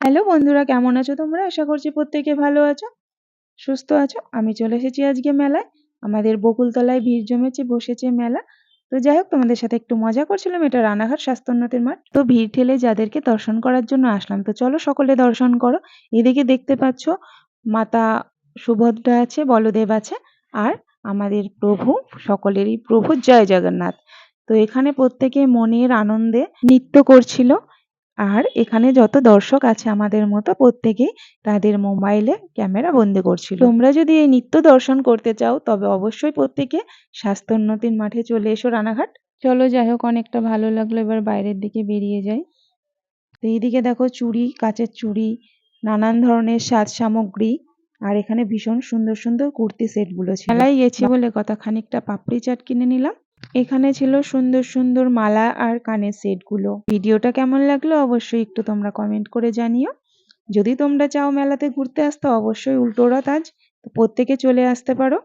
Hello বন্ধুরা, কেমন আছো তোমরা? আশা করছি প্রত্যেকে ভালো আছো, সুস্থ আছো। আমি চলে এসেছি আজকে মেলায়। আমাদের বকুলতলায় ভিড় জমেছে, বসেছে মেলা। তো যাই হোক, তোমাদের সাথে একটু মজা করছিলাম। এটা রানাঘাট স্বাস্থ্যোন্নতির মাঠ। তো ভিড় ঠেলে যাদেরকে দর্শন করার জন্য আসলাম, তো চলো সকলে দর্শন করো। এদিকে দেখতে পাচ্ছ মাতা সুভদ্রা আছে, বলদেব আছে, আর আমাদের প্রভু, সকলেরই প্রভু জয় জগন্নাথ। তো এখানে প্রত্যেকে মনের আনন্দে নৃত্য করছিল। আর এখানে যত দর্শক আছে আমাদের মতো, প্রত্যেকেই তাদের মোবাইলে ক্যামেরা বন্দি করছিল। তোমরা যদি এই নৃত্য দর্শন করতে চাও তবে অবশ্যই প্রত্যেকে স্বাস্থ্যোন্নতির মাঠে চলে এসো রানাঘাট। চলো, যাই হোক, অনেকটা ভালো লাগলো। এবার বাইরের দিকে বেরিয়ে যাই। তো এইদিকে দেখো চুড়ি, কাচের চুড়ি, নানান ধরনের সাজ সামগ্রী, আর এখানে ভীষণ সুন্দর সুন্দর কুর্তি সেটগুলো ছিল। মেলায় গেছি বলে কথা খানিকটা পাপড়ি চাট কিনে নিলাম। এখানে ছিল সুন্দর সুন্দর মালা আর কানের সেটগুলো। ভিডিওটা কেমন লাগলো অবশ্যই একটু তোমরা কমেন্ট করে জানিও। যদি তোমরা চাও মেলাতে ঘুরতে আসতে, অবশ্যই উল্টো রথ আজ, তো প্রত্যেকে চলে আসতে পারো।